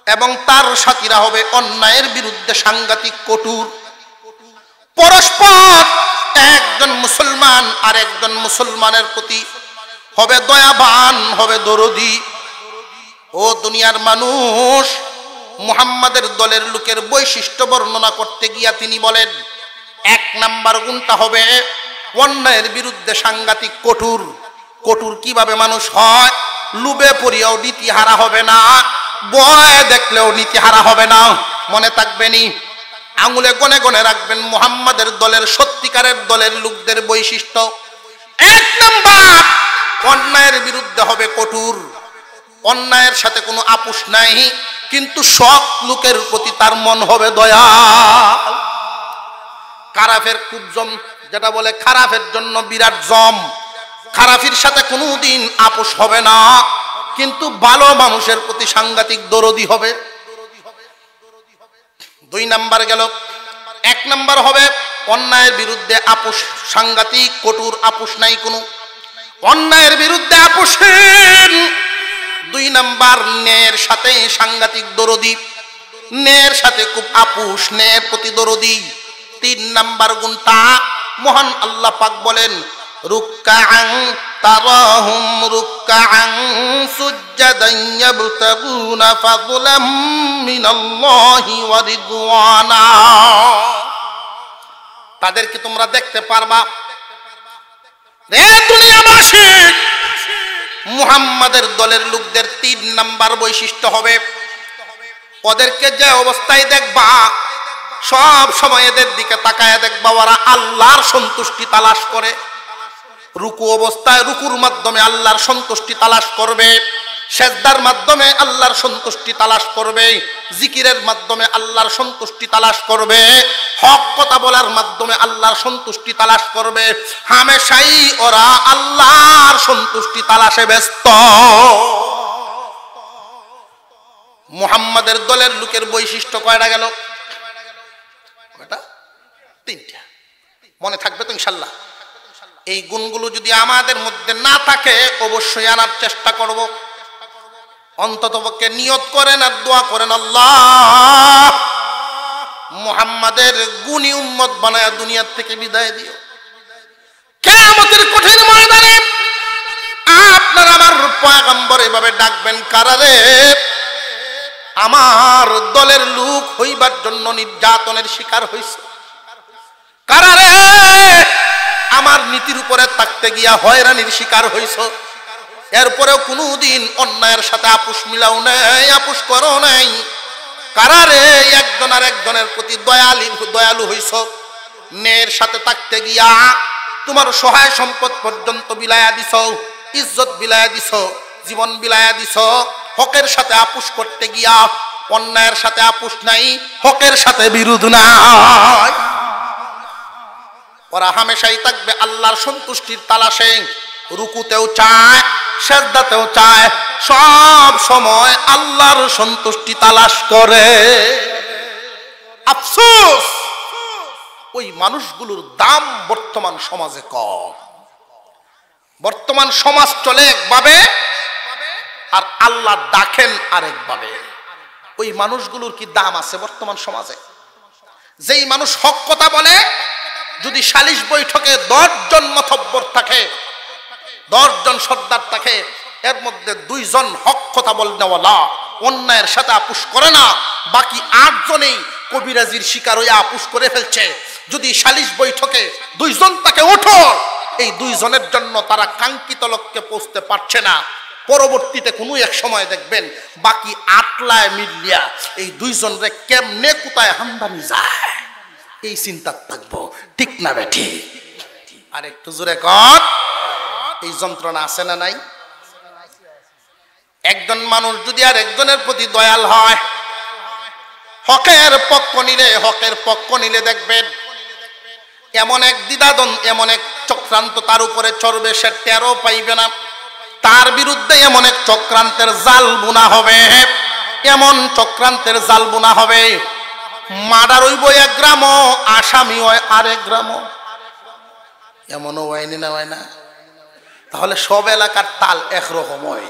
S1: এবং তার সাথীরা হবে অন্যায়ের বিরুদ্ধে সাংঘাতিক কঠোর। পরস্পর একজন মুসলমান আর একজন মুসলমানের প্রতি হবে দয়াবান, হবে দরদি। ও দুনিয়ার মানুষ, মুহাম্মাদের দলের লোকের বৈশিষ্ট্য বর্ণনা করতে গিয়া তিনি বলেন, এক নাম্বার গুণটা হবে অন্যায়ের বিরুদ্ধে সাংঘাতিক কঠোর। কঠোর কিভাবে মানুষ হয়? লুবে পড়িয়াও নীতিহারা হবে না, ভয় দেখলেও নীতিহারা হবে না। মনে থাকবেনি, আঙুলে গনে গনে রাখবেন মুহাম্মাদের দলের, সত্যিকারের দলের লোকদের বৈশিষ্ট্য। এক নাম্বার, অন্যায়ের বিরুদ্ধে হবে কঠোর, অন্যায়ের সাথে কোনো আপোষ নাই, কিন্তু সৎ লোকের প্রতি তার মন হবে দয়া। খারাপের খুব জম, যেটা বলে খারাপের জন্য বিরাট জম, খারাপের সাথে কোনোদিন আপোষ হবে না, কিন্তু ভালো মানুষের প্রতি সাংঘাতিক দরদি হবে। দুই নাম্বার গেল। এক নাম্বার হবে অন্যায়ের বিরুদ্ধে আপোষ, সাংঘাতিক কঠোর, আপোষ নাই কোনো, অন্যায়ের বিরুদ্ধে আপোষহীন। দুই নাম্বার, ন্যায়ের সাথে সাংঘাতিক দরদি, ন্যায়ের সাথে খুব আপোষ, ন্যায়ের প্রতি দরদি। তিন নাম্বার গুণটা মহান আল্লাহ পাক বলেন, রুক্কাআন তারাহুম রুক্কাআন সুজ্জাদান ইয়াবতাগুনা ফাদলাম মিনাল্লাহি ওয়া রিদওয়ানা। তাদেরকে তোমরা দেখতে পারবা। রে দুনিয়াবাসী, মুহাম্মাদের দলের লোকদের তিন নাম্বার বৈশিষ্ট্য হবে, ওদেরকে যে অবস্থায় দেখবা সব সময় এদের দিকে তাকায় দেখবা ওরা আল্লাহর সন্তুষ্টি তালাশ করে। রুকু অবস্থায় রুকুর মাধ্যমে আল্লাহর সন্তুষ্টি তালাশ করবে, সেজদার মাধ্যমে আল্লাহর সন্তুষ্টি তালাশ করবে, জিকিরের মাধ্যমে আল্লাহর সন্তুষ্টি তালাশ করবে, হক কথা বলার মাধ্যমে আল্লাহর সন্তুষ্টি তালাশ করবে। হামেশাই ওরা আল্লাহর সন্তুষ্টি তালাশে ব্যস্ত। মুহাম্মাদের দলের লোকের বৈশিষ্ট্য কয়টা গেল? তিনটা। মনে থাকবে তো ইনশাল্লাহ? এই গুণগুলো যদি আমাদের মধ্যে না থাকে অবশ্যই আনার চেষ্টা করব। অন্ততপক্ষে নিয়ত করেন আর দোয়া করেন, আল্লাহ মুহাম্মাদের গুণী উম্মত বানায়া দুনিয়ার থেকে বিদায় দিও। কিয়ামতের কঠিন ময়দানে আপনার আমার পয়গম্বর এভাবে ডাকবেন, কারারে আমার দলের লোক হইবার জন্য নির্যাতনের শিকার হইছে, কারারে আমার নীতির উপরে থাকতে গিয়া হয়রানির শিকার হইছ, এরপরেও কোনদিন অন্যায়ের সাথে আপোষ মিলাও নাই, আপোষ করো নাই, কারারে একজন আর একজনের প্রতি দয়ালু হইছ, মেয়ের সাথে থাকতে গিয়া তোমার সহায় সম্পদ পর্যন্ত বিলায়া দিছ, ইজ্জত বিলায়া দিছ, জীবন বিলায়া দিছ, হকের সাথে আপোষ করতে গিয়া অন্যায়ের সাথে আপোষ নাই, হকের সাথে বিরোধ নাই। ওরা হামেশাই থাকবে আল্লাহর সন্তুষ্টির তালাশে, রুকুতেও চায়, সেজদাতেও চায়, সব সময় আল্লাহর সন্তুষ্টি তালাশ করে। আফসোস ওই মানুষগুলোর দাম বর্তমান সমাজে কম। বর্তমান সমাজ চলে একভাবে আর আল্লাহ ডাকেন আরেকভাবে। ওই মানুষগুলোর কি দাম আছে বর্তমান সমাজে? যেই মানুষ হক কথা বলে, যদি সালিশ বৈঠকে 10 জন মতব্বর থাকে, 10 জন সর্দার থাকে, এর মধ্যে 2 জন হক কথা বলনেওয়ালা অন্যায়ের সাথে আপোষ করে না, বাকি 8 জনেই কবিরাজির শিকার হয়ে আপোষ করে ফেলছে। যদি সালিশ বৈঠকে 2 জন তাকে ওঠো, এই 2 জনের জন্য তারা কাঙ্ক্ষিত লক্ষ্যে পৌঁছতে পারছে না, পরবর্তীতে কোনো এক সময় দেখবেন বাকি 8 লায় মিলিয়া এই 2 জনরে কেমনে কোথায় হামদানি যায়, এই চিন্তা থাকবো, ঠিক না বেঠি? আর একটু জোরে কর, এই যন্ত্রণা আছে না নাই? একজন মানুষ যদি আর একজনের প্রতি দয়াল হয়, হকের পক্ষ নিলে দেখবেন এমন এক দ্বিধাদ্বন্দ্ব, এমন এক চক্রান্ত তার উপরে চড়বে, সে টেরও পাইবে না। তার বিরুদ্ধে এমন এক চক্রান্তের জাল বুনা হবে, এমন চক্রান্তের জাল বুনা হবে, মার্ডার হইব 1 গ্রাম, আসামি হয় 1 গ্রাম। এমনও হয়নি না, হয় না? তাহলে সব এলাকার তাল একরকম হয়।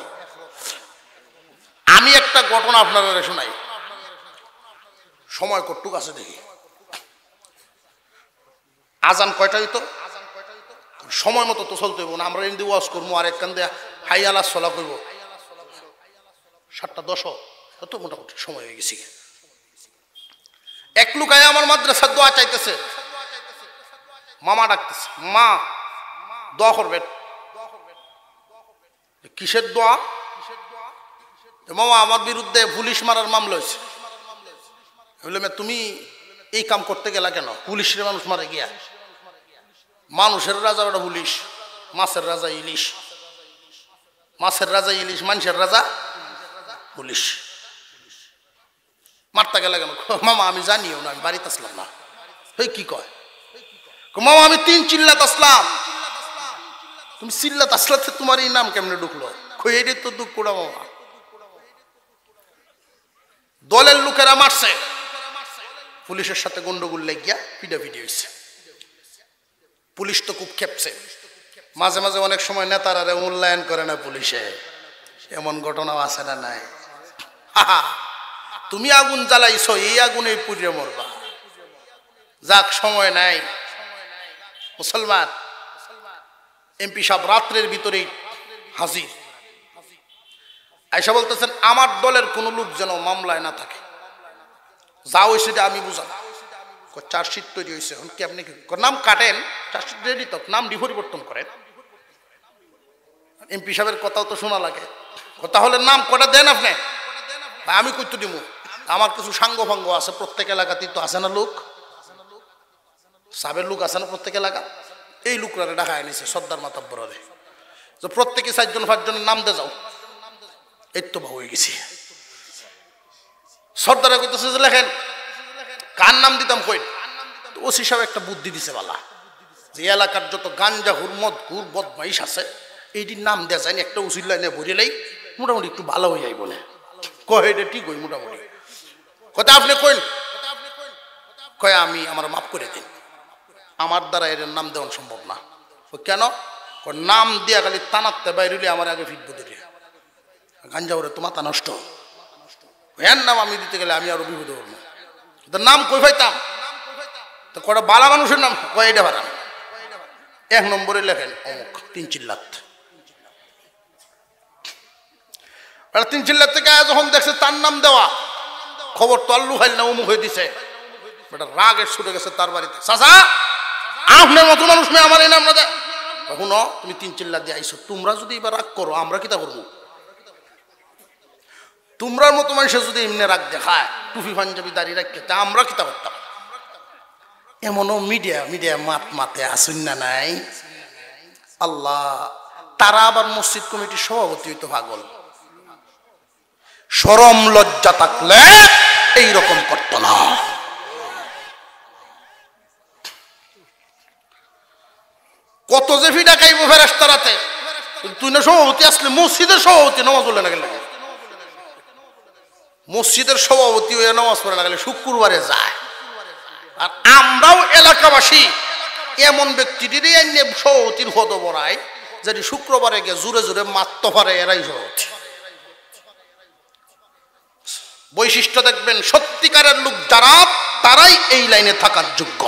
S1: আমি একটা ঘটনা আপনারা শোনাই, সময় কতটুক আছে দেখি। আজান কয়টা হইতো? সময় মতো তো চলতে হইব না, আমরা এমনি ওয়াজ করবো আর এক কান্দে হাই আলা সলা করব, 7:10 তো মোটামুটি সময় হয়ে গেছি। এক লুকায় আমার মাদ্রাসার দোয়া চাইতেছে, মামা ডাকতেছে, মা দোয়া করবেন। কিসের দোয়া? মামা আমার বিরুদ্ধে পুলিশ মারার মামলা হয়েছে। তুমি এই কাম করতে গেলা কেন? পুলিশের মানুষ মারে গিয়া, মানুষের রাজা ওটা পুলিশ, মাছের রাজা ইলিশ, মাছের রাজা ইলিশ, মানুষের রাজা পুলিশ, মারতে গেলে কেন? মামা আমি জানিও না, আমি বাড়িতে আসলাম না। এই কি কয়? মামা আমি 3 চিল্লাত আসলাম। তুমি চিল্লাত আসলাতে তোমার এই নাম কেমনে ঢুকলো? খইয়ে তো দুঃখ কোড়া মামা। দলের লোকেরা মারছে, পুলিশের সাথে গন্ডগোল লেগিয়া পিটাপিটি হয়েছে। পুলিশ তো খুব খেপছে, মাঝে মাঝে অনেক সময় নেতারা মূল্যায়ন করে না পুলিশে, এমন ঘটনাও আছে না নাই? তুমি আগুন জ্বালাইছো, এই আগুনে পুড়ে মরবা। যাক, সময় নাই। মুসলমান এমপি সাহেব রাত্রের ভিতরেই হাজির, আয়সা বলতেছেন আমার দলের কোন লোক যেন মামলায় না থাকে, যা হয়েছে আমি বুঝাম। চার্জশিট তৈরি হয়েছে, এখন কি আপনি নাম কাটেন? চার্জশিট রেডি তো, নাম পরিবর্তন করেন। এমপি সাহেবের কথাও তো শোনা লাগে, তাহলে নাম কটা দেন আপনি। আমি কইতে দিব, আমার কিছু সাঙ্গ ফাঙ্গ আছে, প্রত্যেক এলাকাতেই তো আছে না লোক, সাবের লোক আছে না প্রত্যেক এলাকা। এই লোকরা ঢাকায় এনেছে সর্দার মাতাব্বরে, যে প্রত্যেকে 4 জন 5 জনের নাম দিয়ে যাও। এই তো বা হয়ে গেছি। সর্দারে কইতেছে যে লেখেন, কার নাম দিতাম কই? ওসি সাহেব একটা বুদ্ধি দিছে বালা, যে এলাকার যত গাঞ্জা হুরমদ ঘুর বদমাইশ আছে এইটির নাম দেওয়া যায়, একটা উচিত লাইনে ভরিলেই মোটামুটি একটু ভালো হয়ে যাই বলে। কয় এটা ঠিক হই মোটামুটি। কথা আপনি কইন? কয় আমি আমার মাফ করে দিন, আমার দ্বারা এর নাম দেওয়া সম্ভব না। কেন? নাম দিয়া খালি তানাতে বাইরে আমার আগে ফিটবো ধরে। গাঞ্জা ওরে তো মাথা নষ্ট, এর নাম আমি দিতে গেলে আমি আরো বিপদে পড়বো। তোর নাম কই পাইতাম, তো কটা বালা মানুষের নাম কয় এটা বাড়ান। 1 নম্বরে লেখেন অমুক 3 চিল্লাত। 3 চিল্লাত থেকে যখন দেখছে তার নাম দেওয়া, খবর তো আল্লু খাইল না অমুক হয়ে দিছে, বেটা রাগে ছুটে গেছে তার বাড়িতে। চাচা আপনার মতো মানুষ মেয়ে আমার এই নাম না দেয়। শুনো তুমি 3 চিল্লাত দিয়ে আইসো, তোমরা যদি এবার রাগ করো আমরা কিতা করবো? তোমরার মতো মানুষের যদি এমনি রাগ দেখায়, টুপি পাঞ্জাবি দাঁড়িয়ে রাখতে, তা আমরা কিতা করতাম? এমনও মিডিয়া মাতে আসুন না নাই আল্লাহ। তারা আবার মসজিদ কমিটির সভাপতি হইতো পাগল। শরম লজ্জা থাকলে এইরকম করতো না। কত যে ফি ডাকাইবো ফেরেশতারাতে, তুই না সভাপতি আসলে মসজিদের সভাপতি নামাজ পড়লে না গেলে, মসজিদের সভাপতি হয়ে নামাজ পড়ে না গেলে শুক্রবারে যায়। আর আমরাও এলাকাবাসী এমন ব্যক্তিটিরই এনে সভাপতির হদ বড়াই, যদি শুক্রবারে গিয়ে জোরে জোরে মারতে পারে এরাই সভাপতি। বৈশিষ্ট্য দেখবেন সত্যিকারের লোক যারা, তারাই এই লাইনে থাকার যোগ্য।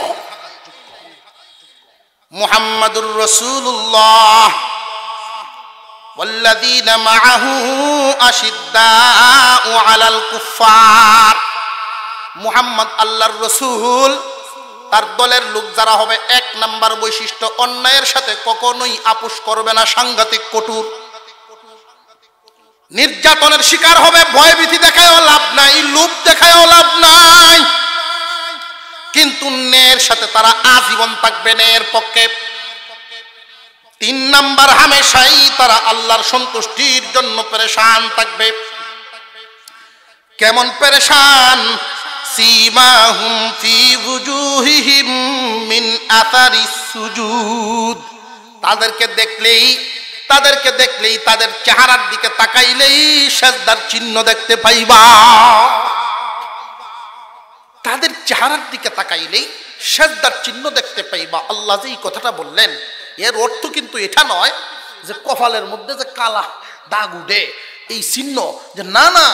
S1: মুহাম্মাদুর রাসূলুল্লাহ ওয়াল্লাযীনা মাআহু আশিদ্দাউ আলাল কুফফার। মুহাম্মদ আল্লাহর রাসূল, তার দলের লোক যারা হবে, 1 নাম্বার বৈশিষ্ট্য অন্যায়ের সাথে কখনোই আপোষ করবে না, সাংঘাতিক কঠোর। নির্যাতনের শিকার হবে, ভয়ভীতি দেখায়ও লাভ নাই, লোভ দেখায়ও লাভ নাই, কিন্তু ন্যায়ের সাথে তারা আজীবন থাকবে, ন্যায়ের পক্ষে। 3 নাম্বার হামেশাই তারা আল্লাহর সন্তুষ্টির জন্য পেরেশান থাকবে। কেমন পেরেশান? সীমাহুম ফি ওয়ুজুহিহিম মিন আথারিস সুজুদ। তাদেরকে দেখলেই তাদের চেহারার দিকে তাকাইলেই সিজদার চিহ্ন দেখতে পাইবা। তাদের চেহারার দিকে তাকাইলেই সিজদার চিহ্ন দেখতে পাইবা। আল্লাহ যে এই কথাটা বললেন, এর অর্থ কিন্তু এটা নয় যে কপালের মধ্যে যে কালা দাগ উঠে এই চিহ্ন, যে না,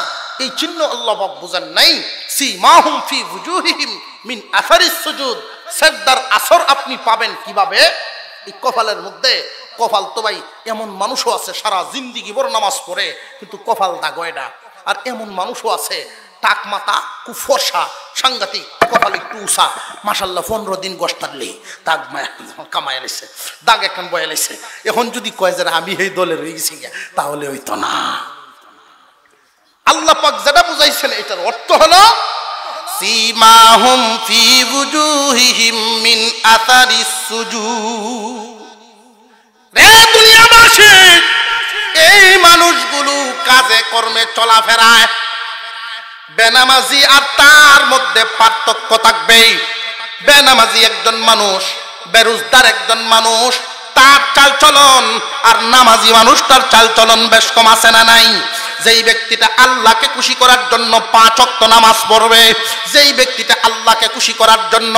S1: এই চিহ্ন আল্লাহ পাক বুঝান নাই। সীমাহুম ফি ওয়ুজুহিহিম মিন আথারিস সুজুদ। সিজদার আসর আপনি পাবেন কিভাবে? এই কপালের মধ্যে। কপাল তো ভাই এমন মানুষও আছে সারা জিন্দিগি বড় নামাজ পড়ে কিন্তু কপাল দাগ হয় না। আর এমন মানুষও আছে টাক মাথা খুব ফর্সা, সাংঘাতিক, কপাল একটু উষা, মাশাল্লাহ 15 দিন গোস্তারলি দাগ কামায় লেছে, দাগ এখন বয়ে লেছে। এখন যদি কয় যে আমি এই দলে রয়ে গেছি তাহলে হইতো না। আল্লাহ পাক যেটা বুঝাইছেন এটার অর্থ হলো সীমাহুম ফি ওয়ুজুহিহিম মিন আথারিস সুজুদ। রে দুনিয়াবাসী, এই মানুষগুলো কাজে কর্মে চলাফেরায় বেনামাজি আর তার মধ্যে পার্থক্য থাকবেই। বেনামাজি একজন মানুষ, বেরোজগার একজন মানুষ, তার চালচলন আর নামাজি মানুষটার চালচলন বেশ কম আছে না নাই? যেই ব্যক্তিটা আল্লাহকে খুশি করার জন্য 5 ওয়াক্ত নামাজ পড়বে, যেই ব্যক্তিটা আল্লাহকে খুশি করার জন্য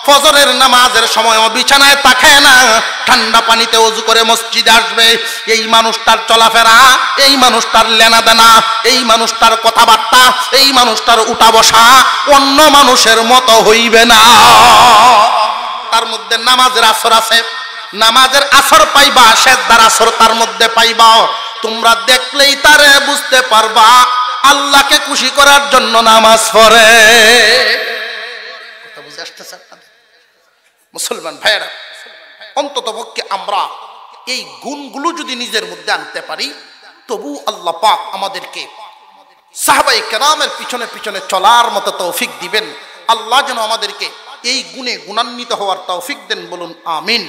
S1: ফজরের নামাজের সময়ও বিছানায় তাকায় না, ঠান্ডা পানিতে ওযু করে মসজিদে আসবে, এই মানুষটার চলাফেরা, এই মানুষটার লেনাদেনা, এই মানুষটার কথাবার্তা, এই মানুষটার উঠা বসা অন্য মানুষের মতো হইবে না। তার মধ্যে নামাজের আসর আছে, নামাজের আসর পাইবা, সিজদার আসর তার মধ্যে পাইবা। তোমরা দেখলেই তারে বুঝতে পারবা আল্লাহকে খুশি করার জন্য নামাজ পড়ে। কথা বুঝে আসতেছে আপনাদের? মুসলমান ভাইয়েরা, অন্তত পক্ষে আমরা এই গুণগুলো যদি নিজের মধ্যে আনতে পারি, তবু আল্লাহ পাক আমাদেরকে সাহাবায়ে কেরামের পিছনে পিছনে চলার মতো তৌফিক দিবেন। আল্লাহ যেন আমাদেরকে এই গুণে গুণান্বিত হওয়ার তৌফিক দেন। বলুন আমিন।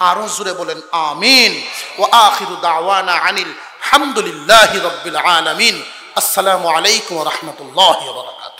S1: আরো জোরে বলেন আমিন। ওয়া আখিরু দাওয়ানা আনিল হামদুলিল্লাহি রাব্বিল আলামিন। আসসালামু আলাইকুম ওয়া রাহমাতুল্লাহি ওয়া বারাকাতুহু।